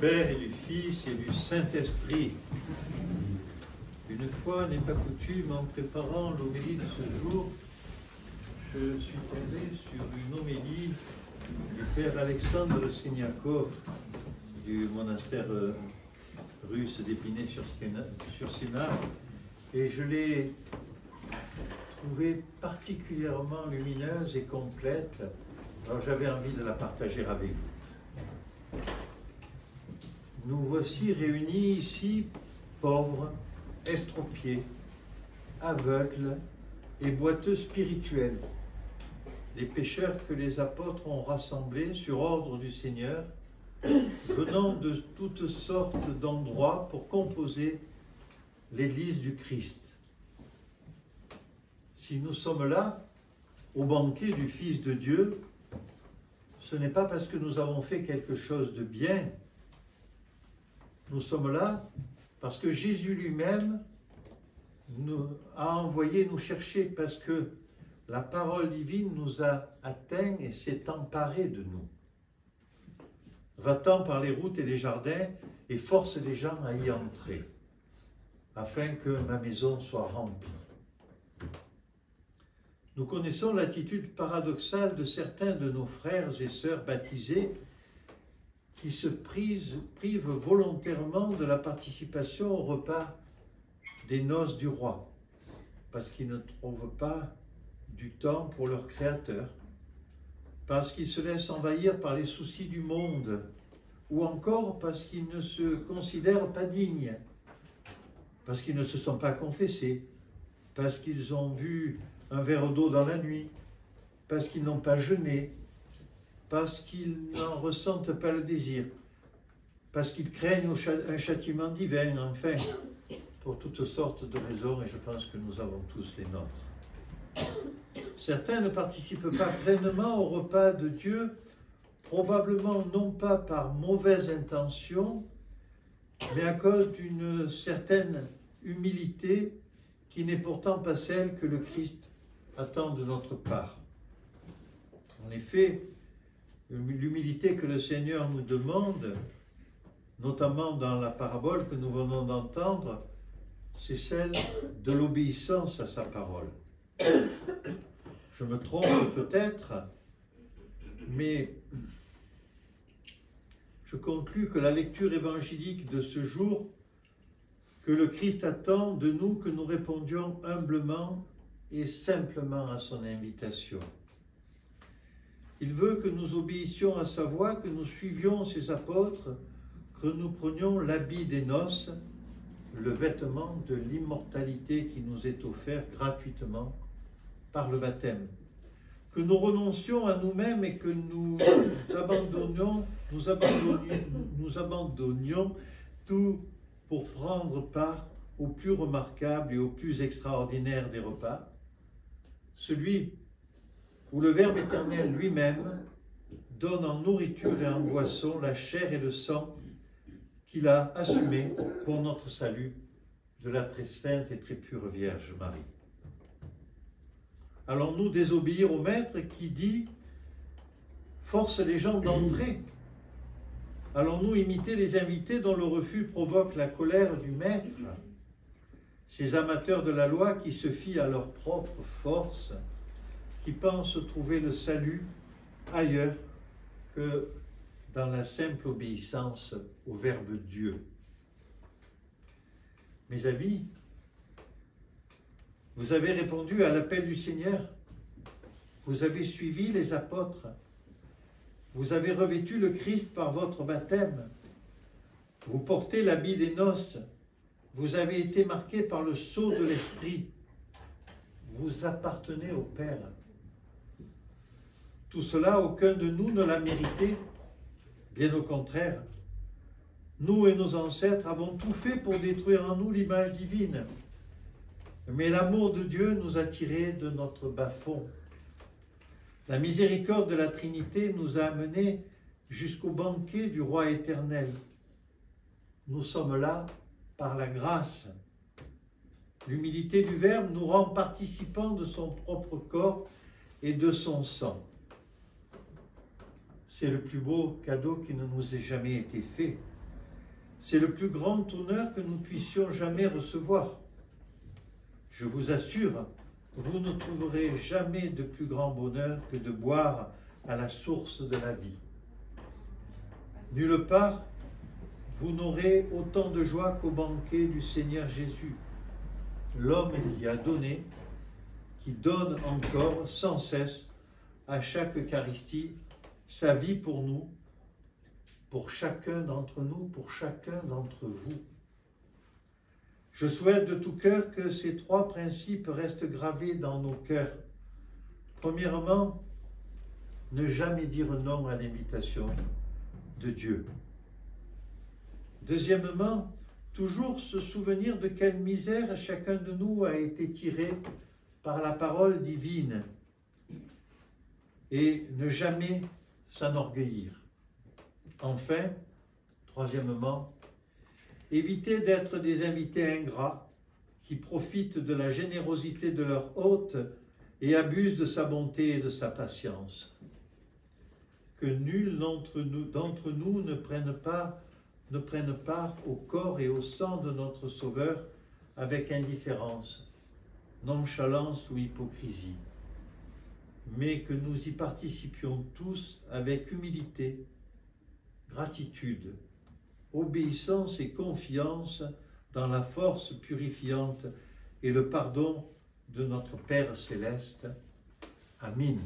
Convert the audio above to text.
Père et du Fils et du Saint-Esprit. Une fois n'est pas coutume, en préparant l'homélie de ce jour, je suis tombé sur une homélie du Père Alexandre Siniakov du monastère russe d'Épinay-sur-Sénart, et je l'ai trouvée particulièrement lumineuse et complète. Alors j'avais envie de la partager avec vous. Nous voici réunis ici, pauvres, estropiés, aveugles et boiteux spirituels, les pécheurs que les apôtres ont rassemblés sur ordre du Seigneur, venant de toutes sortes d'endroits pour composer l'Église du Christ. Si nous sommes là, au banquet du Fils de Dieu, ce n'est pas parce que nous avons fait quelque chose de bien. Nous sommes là parce que Jésus lui-même nous a envoyé nous chercher, parce que la parole divine nous a atteints et s'est emparée de nous. Va-t'en par les routes et les jardins et force les gens à y entrer, afin que ma maison soit remplie. Nous connaissons l'attitude paradoxale de certains de nos frères et sœurs baptisés qui se privent volontairement de la participation au repas des noces du roi, parce qu'ils ne trouvent pas du temps pour leur Créateur, parce qu'ils se laissent envahir par les soucis du monde, ou encore parce qu'ils ne se considèrent pas dignes, parce qu'ils ne se sont pas confessés, parce qu'ils ont bu un verre d'eau dans la nuit, parce qu'ils n'ont pas jeûné, parce qu'ils n'en ressentent pas le désir, parce qu'ils craignent un châtiment divin, enfin, pour toutes sortes de raisons, et je pense que nous avons tous les nôtres. Certains ne participent pas pleinement au repas de Dieu, probablement non pas par mauvaise intention, mais à cause d'une certaine humilité qui n'est pourtant pas celle que le Christ attend de notre part. En effet, l'humilité que le Seigneur nous demande, notamment dans la parabole que nous venons d'entendre, c'est celle de l'obéissance à sa parole. Je me trompe peut-être, mais je conclus que la lecture évangélique de ce jour, que le Christ attend de nous que nous répondions humblement et simplement à son invitation. Il veut que nous obéissions à sa voix, que nous suivions ses apôtres, que nous prenions l'habit des noces, le vêtement de l'immortalité qui nous est offert gratuitement par le baptême, que nous renoncions à nous-mêmes et que nous abandonnions tout pour prendre part au plus remarquable et au plus extraordinaire des repas, celui où le Verbe éternel lui-même donne en nourriture et en boisson la chair et le sang qu'il a assumé pour notre salut de la très sainte et très pure Vierge Marie. Allons-nous désobéir au Maître qui dit « Force les gens d'entrer » ? Allons-nous imiter les invités dont le refus provoque la colère du Maître ? Ces amateurs de la loi qui se fient à leur propre force, qui pensent trouver le salut ailleurs que dans la simple obéissance au Verbe Dieu. Mes amis, vous avez répondu à l'appel du Seigneur, vous avez suivi les apôtres, vous avez revêtu le Christ par votre baptême, vous portez l'habit des noces, vous avez été marqués par le sceau de l'Esprit, vous appartenez au Père. Tout cela, aucun de nous ne l'a mérité, bien au contraire. Nous et nos ancêtres avons tout fait pour détruire en nous l'image divine. Mais l'amour de Dieu nous a tirés de notre bas-fond. La miséricorde de la Trinité nous a amenés jusqu'au banquet du Roi éternel. Nous sommes là par la grâce. L'humilité du Verbe nous rend participants de son propre corps et de son sang. C'est le plus beau cadeau qui ne nous ait jamais été fait. C'est le plus grand honneur que nous puissions jamais recevoir. Je vous assure, vous ne trouverez jamais de plus grand bonheur que de boire à la source de la vie. Nulle part, vous n'aurez autant de joie qu'au banquet du Seigneur Jésus, l'homme qui a donné, qui donne encore sans cesse à chaque Eucharistie sa vie pour nous, pour chacun d'entre nous, pour chacun d'entre vous. Je souhaite de tout cœur que ces trois principes restent gravés dans nos cœurs. Premièrement, ne jamais dire non à l'invitation de Dieu. Deuxièmement, toujours se souvenir de quelle misère chacun de nous a été tiré par la parole divine et ne jamais s'enorgueillir. Enfin, troisièmement, éviter d'être des invités ingrats qui profitent de la générosité de leur hôte et abusent de sa bonté et de sa patience. Que nul d'entre nous ne prenne part au corps et au sang de notre Sauveur avec indifférence, nonchalance ou hypocrisie, mais que nous y participions tous avec humilité, gratitude, obéissance et confiance dans la force purifiante et le pardon de notre Père céleste. Amen.